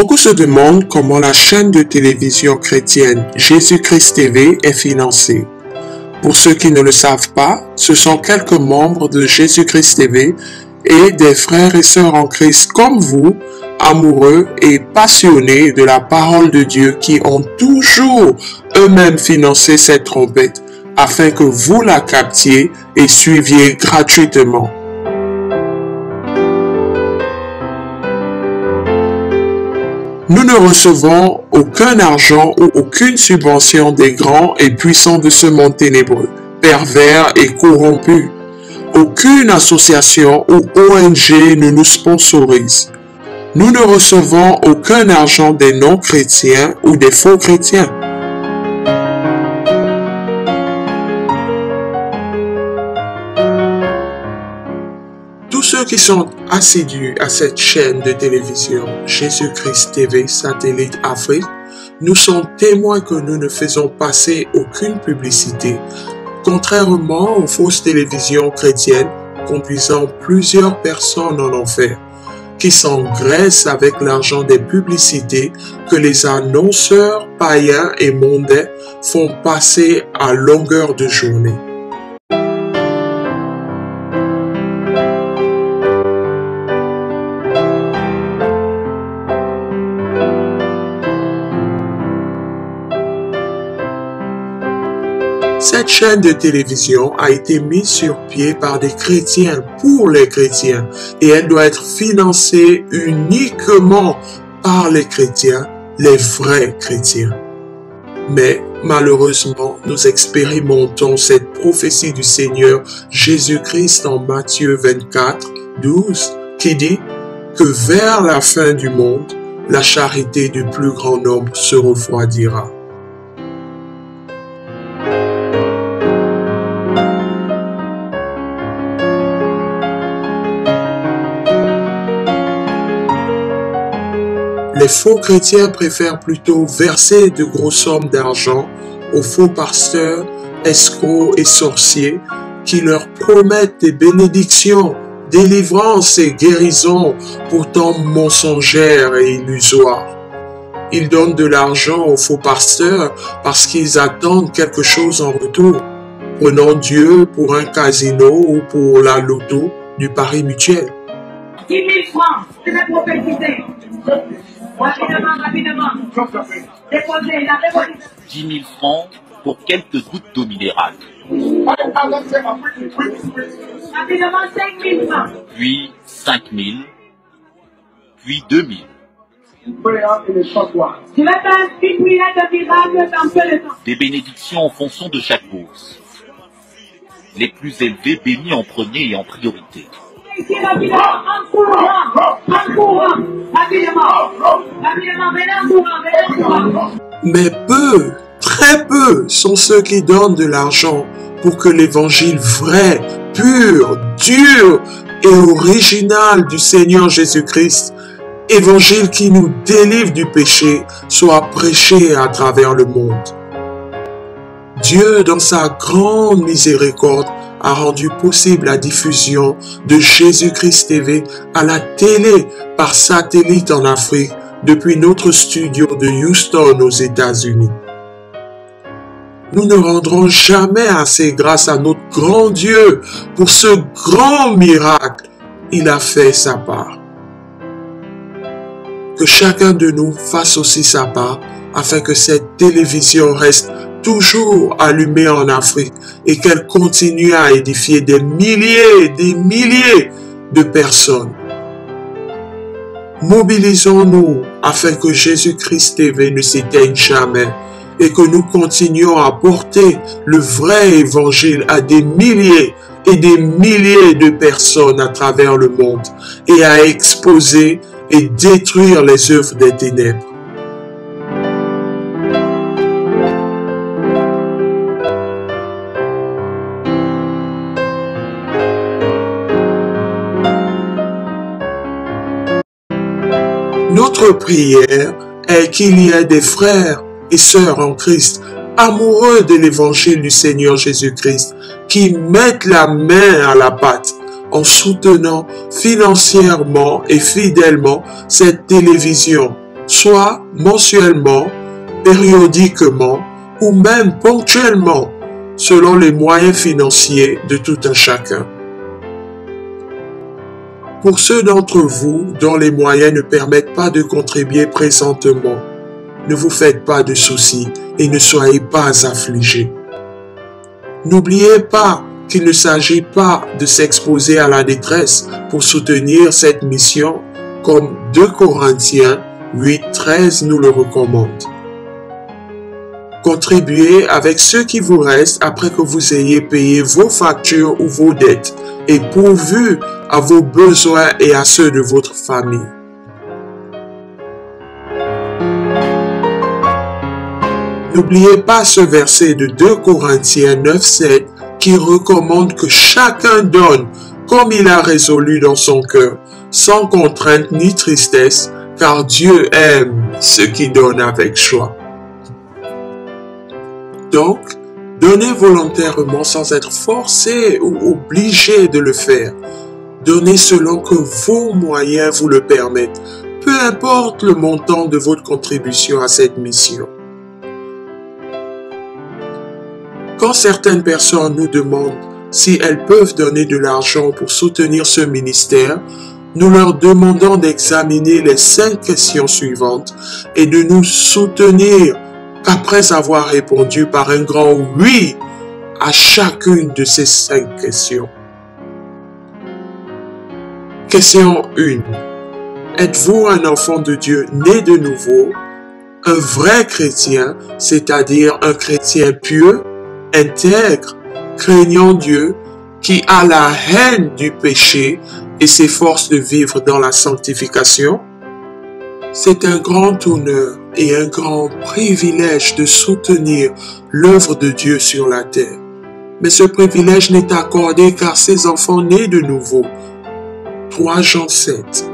Beaucoup se demandent comment la chaîne de télévision chrétienne Jésus-Christ TV est financée. Pour ceux qui ne le savent pas, ce sont quelques membres de Jésus-Christ TV et des frères et sœurs en Christ comme vous, amoureux et passionnés de la parole de Dieu qui ont toujours eux-mêmes financé cette trompette afin que vous la captiez et suiviez gratuitement. Nous ne recevons aucun argent ou aucune subvention des grands et puissants de ce monde ténébreux, pervers et corrompu. Aucune association ou ONG ne nous sponsorise. Nous ne recevons aucun argent des non-chrétiens ou des faux chrétiens. Tous ceux qui sont assidus à cette chaîne de télévision Jésus-Christ TV Satellite Afrique, nous sommes témoins que nous ne faisons passer aucune publicité, contrairement aux fausses télévisions chrétiennes conduisant plusieurs personnes en enfer, qui s'engraissent avec l'argent des publicités que les annonceurs païens et mondains font passer à longueur de journée. Cette chaîne de télévision a été mise sur pied par des chrétiens pour les chrétiens et elle doit être financée uniquement par les chrétiens, les vrais chrétiens. Mais malheureusement, nous expérimentons cette prophétie du Seigneur Jésus-Christ en Matthieu 24, 12 qui dit que vers la fin du monde, la charité du plus grand nombre se refroidira. Les faux chrétiens préfèrent plutôt verser de grosses sommes d'argent aux faux pasteurs, escrocs et sorciers qui leur promettent des bénédictions, délivrances et guérisons pourtant mensongères et illusoires. Ils donnent de l'argent aux faux pasteurs parce qu'ils attendent quelque chose en retour, prenant Dieu pour un casino ou pour la loto du pari mutuel. 10 000 francs, je vais prophétiser. Rapidement. Déposez la révolution. 10 000 francs pour quelques gouttes d'eau minérale. Rapidement, 5 000 francs. Puis 5 000. Puis 2 000. Tu vas faire une prière de miracle dans peu de temps. Des bénédictions en fonction de chaque bourse. Les plus élevés bénis en premier et en priorité. Ici, rapidement, en courant, rapidement, venez en courant. Mais peu, très peu sont ceux qui donnent de l'argent pour que l'évangile vrai, pur, dur et original du Seigneur Jésus-Christ, évangile qui nous délivre du péché, soit prêché à travers le monde. Dieu, dans sa grande miséricorde, a rendu possible la diffusion de Jésus-Christ TV à la télé par satellite en Afrique depuis notre studio de Houston aux États-Unis. Nous ne rendrons jamais assez grâce à notre grand Dieu pour ce grand miracle. Il a fait sa part. Que chacun de nous fasse aussi sa part afin que cette télévision reste toujours allumée en Afrique et qu'elle continue à édifier des milliers de personnes. Mobilisons-nous afin que Jésus-Christ TV ne s'éteigne jamais et que nous continuions à porter le vrai évangile à des milliers et des milliers de personnes à travers le monde et à exposer et détruire les œuvres des ténèbres. Notre prière est qu'il y ait des frères et sœurs en Christ, amoureux de l'évangile du Seigneur Jésus-Christ, qui mettent la main à la pâte en soutenant financièrement et fidèlement cette télévision soit mensuellement, périodiquement ou même ponctuellement, selon les moyens financiers de tout un chacun. Pour ceux d'entre vous dont les moyens ne permettent pas de contribuer présentement, ne vous faites pas de soucis et ne soyez pas affligés. N'oubliez pas qu'il ne s'agit pas de s'exposer à la détresse pour soutenir cette mission, comme 2 Corinthiens 8:13 nous le recommande. Contribuez avec ce qui vous reste après que vous ayez payé vos factures ou vos dettes et pourvu à vos besoins et à ceux de votre famille. N'oubliez pas ce verset de 2 Corinthiens 9:7 qui recommande que chacun donne comme il a résolu dans son cœur, sans contrainte ni tristesse, car Dieu aime ceux qui donnent avec joie. Donc, donnez volontairement sans être forcé ou obligé de le faire. Donnez selon que vos moyens vous le permettent, peu importe le montant de votre contribution à cette mission. Quand certaines personnes nous demandent si elles peuvent donner de l'argent pour soutenir ce ministère, nous leur demandons d'examiner les 5 questions suivantes et de nous soutenir qu'après avoir répondu par un grand oui à chacune de ces 5 questions. Question 1. Êtes-vous un enfant de Dieu né de nouveau, un vrai chrétien, c'est-à-dire un chrétien pieux, intègre, craignant Dieu, qui a la haine du péché et s'efforce de vivre dans la sanctification? C'est un grand honneur et un grand privilège de soutenir l'œuvre de Dieu sur la terre. Mais ce privilège n'est accordé qu'à ses enfants nés de nouveau. 3 Jean 7.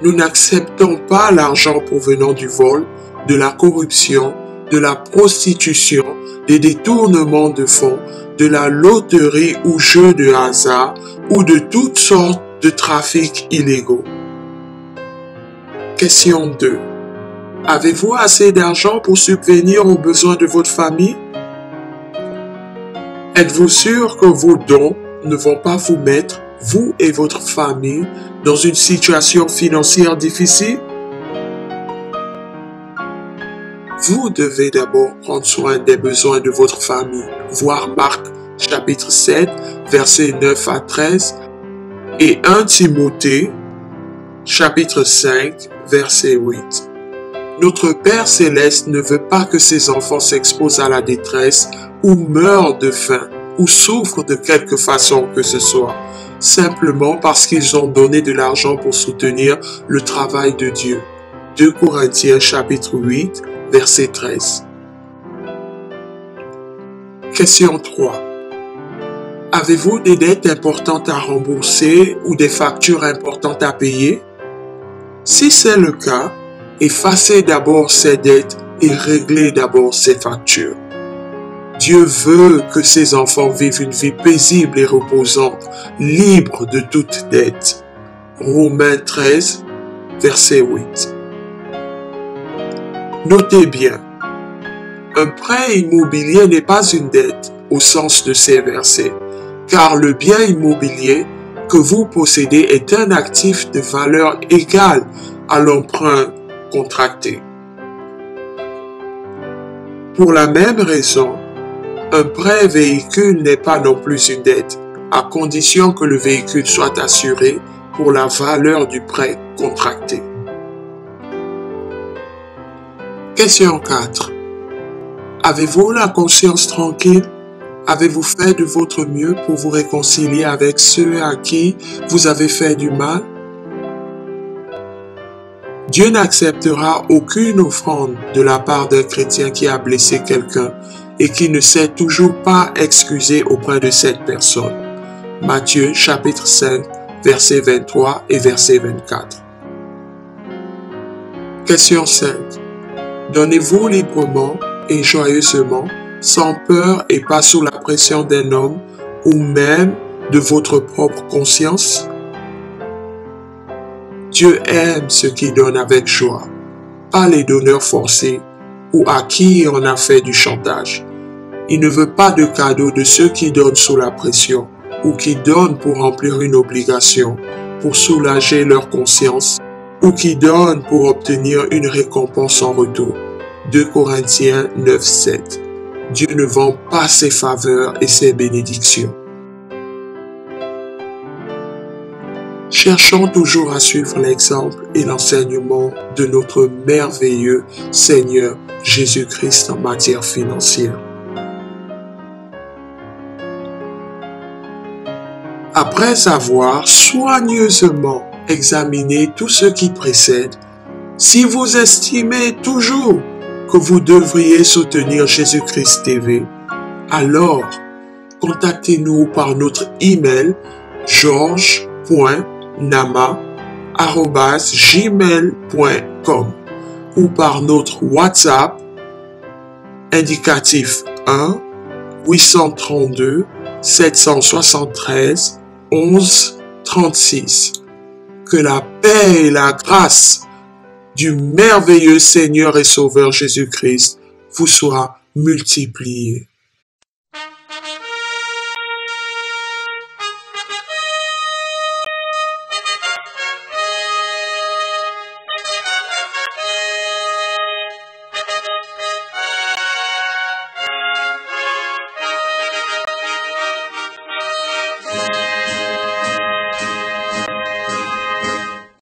Nous n'acceptons pas l'argent provenant du vol, de la corruption, de la prostitution, des détournements de fonds, de la loterie ou jeux de hasard ou de toutes sortes de trafics illégaux. Question 2. Avez-vous assez d'argent pour subvenir aux besoins de votre famille? Êtes-vous sûr que vos dons ne vont pas vous mettre, vous et votre famille, dans une situation financière difficile? Vous devez d'abord prendre soin des besoins de votre famille, voir Marc chapitre 7, versets 9 à 13 et 1 Timothée chapitre 5, verset 8. Notre Père Céleste ne veut pas que ses enfants s'exposent à la détresse ou meurent de faim ou souffrent de quelque façon que ce soit, simplement parce qu'ils ont donné de l'argent pour soutenir le travail de Dieu. 2 Corinthiens chapitre 8, verset 13. Question 3. Avez-vous des dettes importantes à rembourser ou des factures importantes à payer? Si c'est le cas, effacez d'abord ces dettes et réglez d'abord ces factures. Dieu veut que ses enfants vivent une vie paisible et reposante, libre de toute dette. Romains 13, verset 8. Notez bien, un prêt immobilier n'est pas une dette au sens de ces versets, car le bien immobilier que vous possédez est un actif de valeur égale à l'emprunt contracté. Pour la même raison, un prêt véhicule n'est pas non plus une dette, à condition que le véhicule soit assuré pour la valeur du prêt contracté. Question 4. Avez-vous la conscience tranquille? Avez-vous fait de votre mieux pour vous réconcilier avec ceux à qui vous avez fait du mal? Dieu n'acceptera aucune offrande de la part d'un chrétien qui a blessé quelqu'un et qui ne s'est toujours pas excusé auprès de cette personne. Matthieu chapitre 5, versets 23 et verset 24. Question 5. Donnez-vous librement et joyeusement, sans peur et pas sous la pression d'un homme ou même de votre propre conscience? Dieu aime ceux qui donnent avec joie. pas les donneurs forcés ou à qui on a fait du chantage. Il ne veut pas de cadeaux de ceux qui donnent sous la pression ou qui donnent pour remplir une obligation, pour soulager leur conscience ou qui donnent pour obtenir une récompense en retour. 2 Corinthiens 9:7. Dieu ne vend pas ses faveurs et ses bénédictions. Cherchons toujours à suivre l'exemple et l'enseignement de notre merveilleux Seigneur Jésus-Christ en matière financière. Après avoir soigneusement examiné tout ce qui précède, si vous estimez toujours que vous devriez soutenir Jésus-Christ TV, alors contactez-nous par notre email georges.nama@gmail.com ou par notre WhatsApp indicatif 1 832 773 11 36. Que la paix et la grâce du merveilleux Seigneur et Sauveur Jésus-Christ vous soient multipliées.